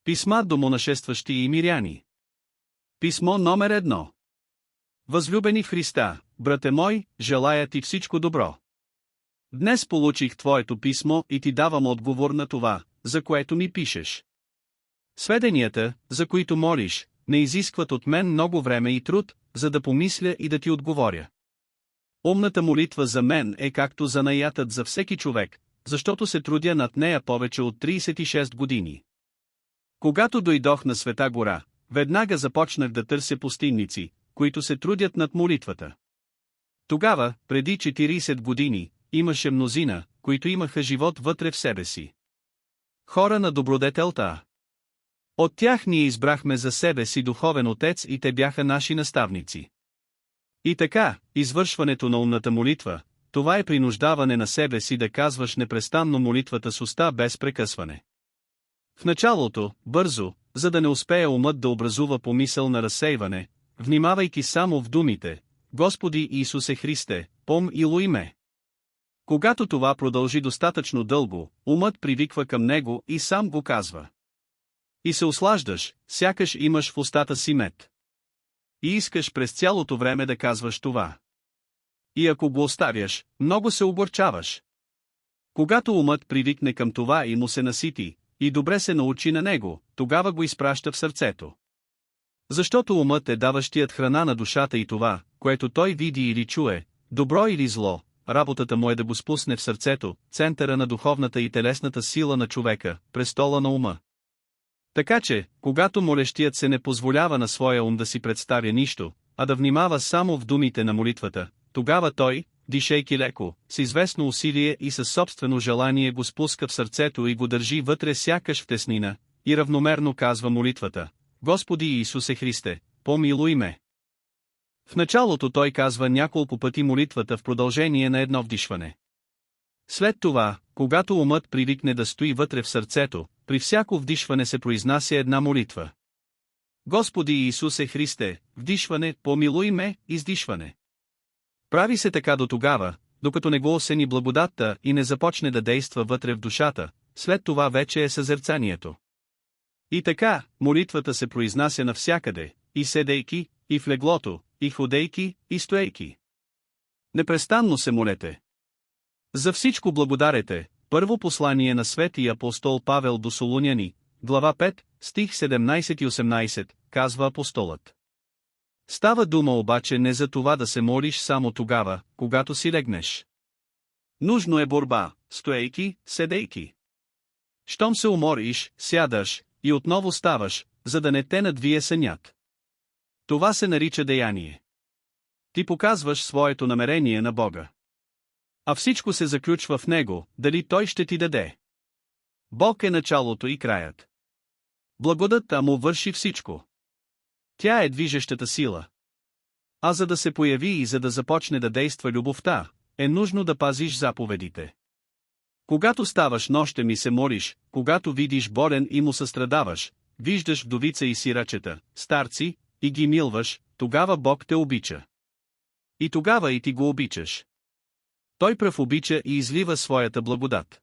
Писма до монашестващи и миряни. Писмо номер 1. Възлюбени в Христа, брате мой, желая ти всичко добро. Днес получих твоето писмо и ти давам отговор на това, за което ми пишеш. Сведенията, за които молиш, не изискват от мен много време и труд, за да помисля и да ти отговоря. Умната молитва за мен е както занаятът за всеки човек, защото се трудя над нея повече от 36 години. Когато дойдох на Света гора, веднага започнах да търся пустинници, които се трудят над молитвата. Тогава, преди 40 години, имаше мнозина, които имаха живот вътре в себе си. Хора на добродетелта. От тях ние избрахме за себе си духовен отец и те бяха наши наставници. И така, извършването на умната молитва, това е принуждаване на себе си да казваш непрестанно молитвата с уста без прекъсване. В началото, бързо, за да не успее умът да образува помисъл на разсейване, внимавайки само в думите: Господи Исусе Христе, помилуй ме. Когато това продължи достатъчно дълго, умът привиква към него и сам го казва. И се услаждаш, сякаш имаш в устата си мед. И искаш през цялото време да казваш това. И ако го оставяш, много се огорчаваш. Когато умът привикне към това и му се насити, и добре се научи на него, тогава го изпраща в сърцето. Защото умът е даващият храна на душата и това, което той види или чуе, добро или зло, работата му е да го спусне в сърцето, центъра на духовната и телесната сила на човека, престола на ума. Така че, когато молещият се не позволява на своя ум да си представя нищо, а да внимава само в думите на молитвата, тогава той, дишейки леко, с известно усилие и със собствено желание го спуска в сърцето и го държи вътре сякаш в теснина, и равномерно казва молитвата: Господи Исусе Христе, помилуй ме. В началото той казва няколко пъти молитвата в продължение на едно вдишване. След това, когато умът привикне да стои вътре в сърцето, при всяко вдишване се произнася една молитва. Господи Исусе Христе, вдишване, помилуй ме, издишване. Прави се така до тогава, докато не го осени благодатта и не започне да действа вътре в душата, след това вече е съзерцанието. И така, молитвата се произнася навсякъде, и седейки, и в леглото, и ходейки, и стоейки. Непрестанно се молете. За всичко благодарете. Първо послание на светия апостол Павел до Солуняни, глава 5, стих 17 и 18, казва апостолът. Става дума обаче не за това да се молиш само тогава, когато си легнеш. Нужно е борба, стоейки, седейки. Щом се умориш, сядаш, и отново ставаш, за да не те надвие сънят. Това се нарича деяние. Ти показваш своето намерение на Бога. А всичко се заключва в Него, дали Той ще ти даде. Бог е началото и краят. Благодатта му върши всичко. Тя е движещата сила. А за да се появи и за да започне да действа любовта, е нужно да пазиш заповедите. Когато ставаш нощем и се молиш, когато видиш болен и му състрадаваш, виждаш вдовица и сирачета, старци, и ги милваш, тогава Бог те обича. И тогава и ти го обичаш. Той пръв обича и излива своята благодат.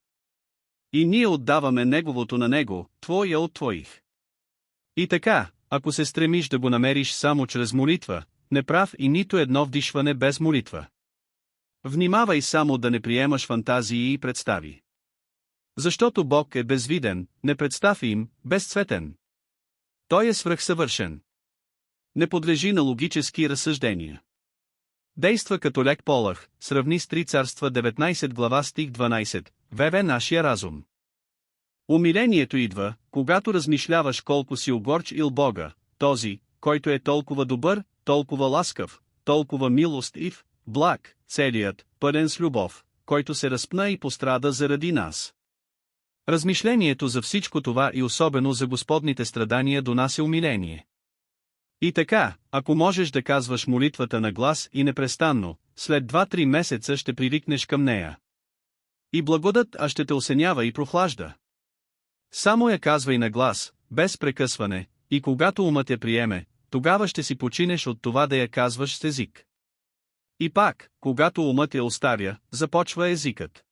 И ние отдаваме Неговото на Него, Твоя от Твоих. И така, ако се стремиш да го намериш само чрез молитва, не прав и нито едно вдишване без молитва. Внимавай само да не приемаш фантазии и представи. Защото Бог е безвиден, непредставим, безцветен. Той е свръхсъвършен. Не подлежи на логически разсъждения. Действа като лек полъх, сравни с 3 царства 19 глава стих 12, веве нашия разум. Умилението идва, когато размишляваш колко си огорчил Бога, този, който е толкова добър, толкова ласкав, толкова милостив, благ, целият, пълен с любов, който се разпна и пострада заради нас. Размишлението за всичко това и особено за Господните страдания донася умиление. И така, ако можеш да казваш молитвата на глас и непрестанно, след 2-3 месеца ще привикнеш към нея. И благодат ще те осенява и прохлажда. Само я казвай на глас, без прекъсване, и когато умът я приеме, тогава ще си починеш от това да я казваш с език. И пак, когато умът я оставя, започва езикът.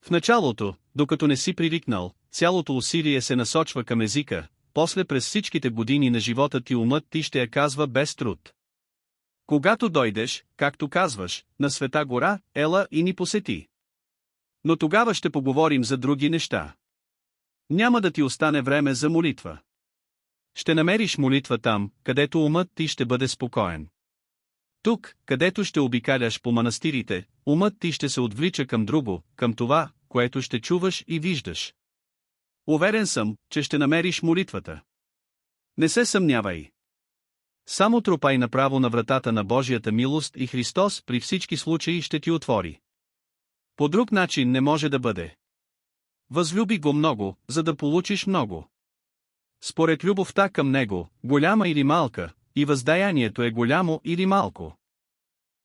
В началото, докато не си привикнал, цялото усилие се насочва към езика, после през всичките години на живота ти умът ти ще я казва без труд. Когато дойдеш, както казваш, на Света гора, ела и ни посети. Но тогава ще поговорим за други неща. Няма да ти остане време за молитва. Ще намериш молитва там, където умът ти ще бъде спокоен. Тук, където ще обикаляш по манастирите, умът ти ще се отвлича към друго, към това, което ще чуваш и виждаш. Уверен съм, че ще намериш молитвата. Не се съмнявай. Само тропай направо на вратата на Божията милост и Христос при всички случаи ще ти отвори. По друг начин не може да бъде. Възлюби го много, за да получиш много. Според любовта към него, голяма или малка, и въздаянието е голямо или малко.